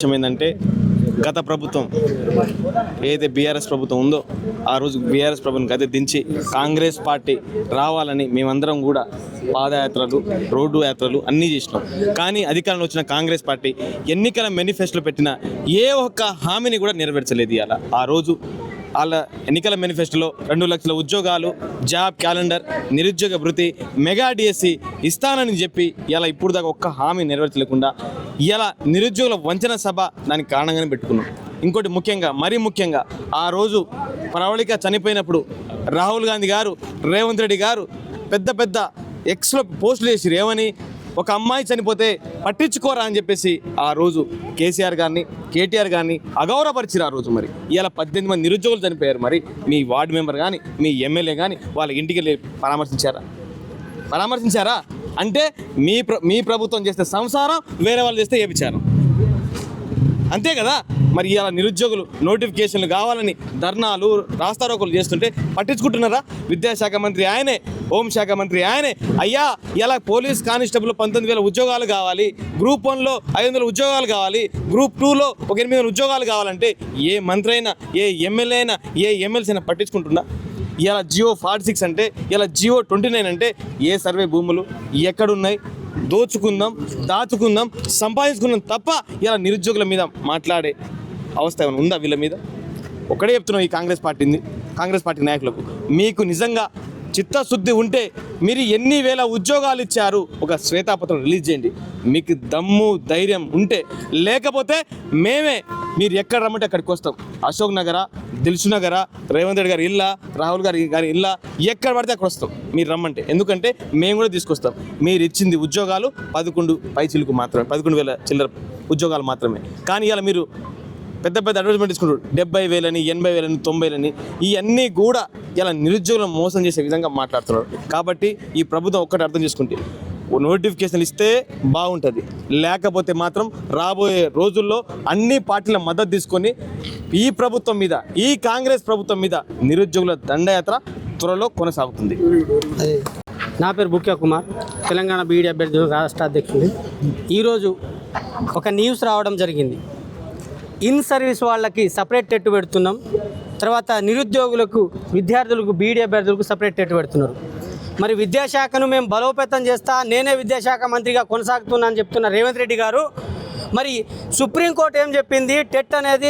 ఏంటంటే గత ప్రభుత్వం ఏదైతే బీఆర్ఎస్ ప్రభుత్వం ఉందో ఆ రోజు బీఆర్ఎస్ ప్రభుత్వం గద్దె దించి కాంగ్రెస్ పార్టీ రావాలని మేమందరం కూడా పాదయాత్రలు రోడ్డు యాత్రలు అన్నీ చేసినాం. కానీ అధికారంలో వచ్చిన కాంగ్రెస్ పార్టీ ఎన్నికల మేనిఫెస్టోలో పెట్టిన ఏ ఒక్క హామీని కూడా నెరవేర్చలేదు. ఇవాళ ఆ రోజు వాళ్ళ ఎన్నికల మేనిఫెస్టోలో 2 లక్షల ఉద్యోగాలు, జాబ్ క్యాలెండర్, నిరుద్యోగ భృతి, మెగా డిఎస్సి ఇస్తానని చెప్పి ఇలా ఇప్పుడు దాకా ఒక్క హామీ నెరవేర్చలేకుండా ఇలా నిరుద్యోగుల వంచన సభ దానికి కారణంగానే పెట్టుకున్నాం. ఇంకోటి మరీ ముఖ్యంగా ఆ రోజు ప్రవళిక చనిపోయినప్పుడు రాహుల్ గాంధీ గారు, రేవంత్ రెడ్డి గారు పెద్ద ఎక్స్లో పోస్టులు చేసి ఏమని ఒక అమ్మాయి చనిపోతే పట్టించుకోరా అని చెప్పేసి ఆ రోజు కేసీఆర్ గారిని, కేటీఆర్ గారిని అగౌరవపరిచారు. ఆ రోజు మరి ఇలా 18 మంది నిరుద్యోగులు చనిపోయారు. మరి మీ వార్డు మెంబర్ కానీ, మీ ఎమ్మెల్యే కానీ వాళ్ళ ఇంటికి వెళ్ళి పరామర్శించారా? అంటే మీ ప్రభుత్వం చేస్తే సంసారం, వేరే వాళ్ళు చేస్తే ఏ విచారం, అంతే కదా. మరి ఇలా నిరుద్యోగులు నోటిఫికేషన్లు కావాలని ధర్నాలు, రాస్తారోకోలు చేస్తుంటే పట్టించుకుంటున్నారా? విద్యాశాఖ మంత్రి ఆయనే, హోంశాఖ మంత్రి ఆయనే. అయ్యా ఇలా పోలీస్ కానిస్టేబుల్ 19,000 ఉద్యోగాలు కావాలి, గ్రూప్ 1లో 500 ఉద్యోగాలు కావాలి, గ్రూప్ 2లో ఒక 800 ఉద్యోగాలు కావాలంటే ఏ మంత్రి అయినా, ఏ ఎమ్మెల్యే అయినా, ఏ ఎమ్మెల్సీ అయినా పట్టించుకుంటున్నా? ఇలా జియో 46 అంటే, ఇలా జియో 29 అంటే ఏ సర్వే భూములు ఎక్కడున్నాయి? దాచుకుందాం, సంపాదించుకుందాం తప్ప ఇలా నిరుద్యోగుల మీద మాట్లాడే అవస్థ ఏమైనా ఉందా వీళ్ళ మీద? ఒకటే చెప్తున్నాం ఈ కాంగ్రెస్ పార్టీ నాయకులకు, మీకు నిజంగా చిత్తశుద్ధి ఉంటే మీరు ఎన్ని వేల ఉద్యోగాలు ఇచ్చారు ఒక శ్వేతాపత్రం రిలీజ్ చేయండి. మీకు దమ్ము ధైర్యం ఉంటే, లేకపోతే మీరు ఎక్కడ రమ్మంటే అక్కడికి వస్తాం. అశోక్ నగరా, దిల్సు నగరా, రేవంత్ రెడ్డి గారి ఇల్లా, రాహుల్ గారి ఇల్లా, ఎక్కడ పడితే అక్కడ వస్తాం మీరు రమ్మంటే. ఎందుకంటే మేము కూడా తీసుకొస్తాం. మీరు ఇచ్చింది ఉద్యోగాలు 11 పైచిలకు మాత్రమే, 11,000 చిల్లర ఉద్యోగాలు మాత్రమే. కానీ ఇలా మీరు పెద్ద అడ్వర్టైజ్మెంట్ తీసుకుంటారు 70,000 80,000 90,000 ఇవన్నీ కూడా ఇలా నిరుద్యోగులను మోసం చేసే విధంగా మాట్లాడుతున్నారు. కాబట్టి ఈ ప్రభుత్వం ఒక్కటి అర్థం చేసుకుంటే, నోటిఫికేషన్ ఇస్తే బాగుంటుంది, లేకపోతే మాత్రం రాబోయే రోజుల్లో అన్ని పార్టీల మద్దతు తీసుకొని ఈ ప్రభుత్వం మీద, ఈ కాంగ్రెస్ ప్రభుత్వం మీద నిరుద్యోగుల దండయాత్ర త్వరలో కొనసాగుతుంది. నా పేరు బుక్యా కుమార్, తెలంగాణ బీఈడీ అభ్యర్థి రాష్ట్ర అధ్యక్షుడు. ఈరోజు ఒక న్యూస్ రావడం జరిగింది. ఇన్ సర్వీస్ వాళ్ళకి సపరేట్ టెట్ పెడుతున్నాం, తర్వాత నిరుద్యోగులకు, విద్యార్థులకు, బీఈడీ అభ్యర్థులకు సపరేట్ టెట్ పెడుతున్నారు. మరి విద్యాశాఖను మేము బలోపేతం చేస్తా, నేనే విద్యాశాఖ మంత్రిగా కొనసాగుతున్నా అని చెప్తున్న రేవంత్ రెడ్డి గారు, మరి సుప్రీంకోర్టు ఏం చెప్పింది? టెట్ అనేది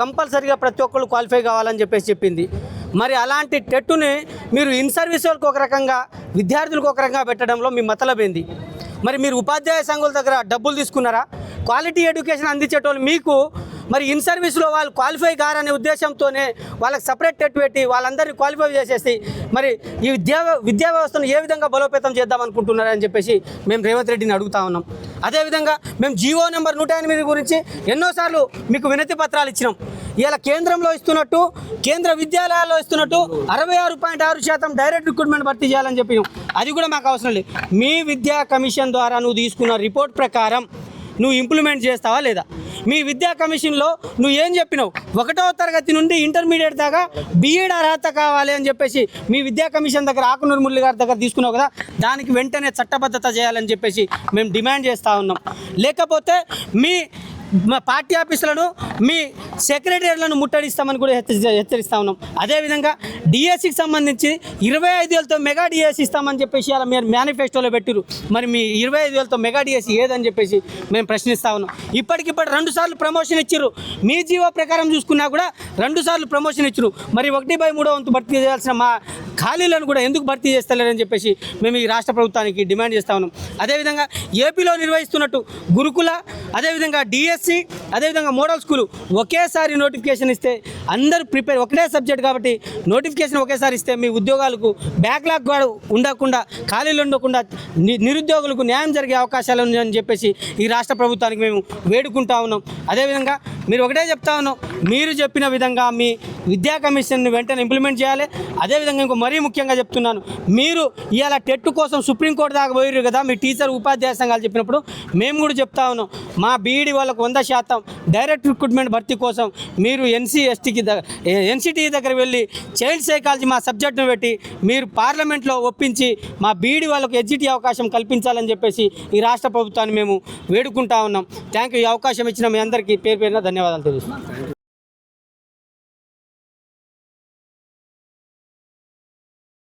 కంపల్సరీగా ప్రతి ఒక్కళ్ళు క్వాలిఫై కావాలని చెప్పింది. మరి అలాంటి టెట్టుని మీరు ఇన్ సర్వీస్ వాళ్ళకి ఒక రకంగా, విద్యార్థులకు ఒక రకంగా పెట్టడంలో మీ మతలబేంది? మరి మీరు ఉపాధ్యాయ సంఘాల దగ్గర డబ్బులు తీసుకున్నారా? క్వాలిటీ ఎడ్యుకేషన్ అందించేటోళ్ళు మీకు మరి ఇన్ సర్వీస్లో వాళ్ళు క్వాలిఫై కారనే ఉద్దేశంతోనే వాళ్ళకి సపరేట్ టెట్ పెట్టి వాళ్ళందరినీ క్వాలిఫై చేసేసి మరి ఈ విద్యా వ్యవస్థను ఏ విధంగా బలోపేతం చేద్దాం అనుకుంటున్నారని చెప్పేసి మేము రేవంత్ రెడ్డిని అడుగుతా ఉన్నాం. అదేవిధంగా మేము జీవో నెంబర్ 108 గురించి ఎన్నోసార్లు మీకు వినతి పత్రాలు ఇచ్చినాం. ఇలా కేంద్రంలో ఇస్తున్నట్టు, కేంద్ర విద్యాలయాల్లో ఇస్తున్నట్టు 66.6% డైరెక్ట్ రిక్రూట్మెంట్ భర్తీ చేయాలని చెప్పినాం. అది కూడా మాకు అవసరం లేదు. మీ విద్యా కమిషన్ ద్వారా నువ్వు తీసుకున్న రిపోర్ట్ ప్రకారం నువ్వు ఇంప్లిమెంట్ చేస్తావా లేదా? మీ విద్యా కమిషన్లో నువ్వు ఏం చెప్పినావు? 1వ తరగతి నుండి ఇంటర్మీడియట్ దాకా బీఈడ్ అర్హత కావాలి అని చెప్పేసి మీ విద్యా కమిషన్ దగ్గర ఆకునూరు మురళి గారి దగ్గర తీసుకున్నావు కదా, దానికి వెంటనే చట్టబద్ధత చేయాలని చెప్పేసి మేము డిమాండ్ చేస్తూ ఉన్నాం. లేకపోతే మీ పార్టీ ఆఫీసులను, మీ సెక్రటరీలను ముట్టడిస్తామని కూడా హెచ్చరిస్తూ ఉన్నాం. అదేవిధంగా డిఎస్సికి సంబంధించి 25,000తో మెగా డిఎస్సి ఇస్తామని చెప్పేసి అలా మీరు మేనిఫెస్టోలో పెట్టిరు. మరి మీ 25,000తో మెగా డిఎస్సి ఏదని చెప్పేసి మేము ప్రశ్నిస్తూ ఉన్నాం. ఇప్పటికిప్పుడు 2 సార్లు ప్రమోషన్ ఇచ్చిర్రు. మీ జీవో ప్రకారం చూసుకున్నా కూడా 2 సార్లు ప్రమోషన్ ఇచ్చిరు. మరి 1/3 వంతు భర్తీ చేయాల్సిన మా ఖాళీలను కూడా ఎందుకు భర్తీ చేస్తలేరని చెప్పేసి మేము ఈ రాష్ట్ర ప్రభుత్వానికి డిమాండ్ చేస్తూ ఉన్నాం. అదేవిధంగా ఏపీలో నిర్వహిస్తున్నట్టు గురుకుల, అదేవిధంగా డిఎస్సి, అదేవిధంగా మోడల్ స్కూలు ఒకేసారి నోటిఫికేషన్ ఇస్తే అందరూ ప్రిపేర్, ఒకటే సబ్జెక్ట్ కాబట్టి నోటిఫికేషన్ ఒకేసారి ఇస్తే మీ ఉద్యోగాలకు బ్యాక్లాగ్ కూడా ఉండకుండా, ఖాళీలు ఉండకుండా నిరుద్యోగులకు న్యాయం జరిగే అవకాశాలు ఉన్నాయని చెప్పేసి ఈ రాష్ట్ర ప్రభుత్వానికి మేము వేడుకుంటా ఉన్నాం. అదేవిధంగా మీరు ఒకటే చెప్తా ఉన్నాం, మీరు చెప్పిన విధంగా మీ విద్యా కమిషన్ని వెంటనే ఇంప్లిమెంట్ చేయాలి. అదేవిధంగా ఇంకో మరీ ముఖ్యంగా చెప్తున్నాను, మీరు ఇవాళ టెట్ కోసం సుప్రీంకోర్టు దాకా పోయారు కదా, మీ టీచర్ ఉపాధ్యాయ సంఘాలు చెప్పినప్పుడు మేము కూడా చెప్తా ఉన్నాం, మా బీఈడి వాళ్ళకు 100% డైరెక్ట్ రిక్రూట్మెంట్ భర్తీ కోసం మీరు ఎన్సిటీ దగ్గర వెళ్ళి చైల్డ్ సైకాలజీ మా సబ్జెక్టును పెట్టి మీరు పార్లమెంట్లో ఒప్పించి మా బీఈడి వాళ్ళకు ఎడ్జిటీ అవకాశం కల్పించాలని చెప్పేసి ఈ రాష్ట్ర ప్రభుత్వాన్ని మేము వేడుకుంటా ఉన్నాం. Thank you. ఈ అవకాశం ఇచ్చిన మీ అందరికీ పేరు పేరున ధన్యవాదాలు తెలుస్తున్నాను.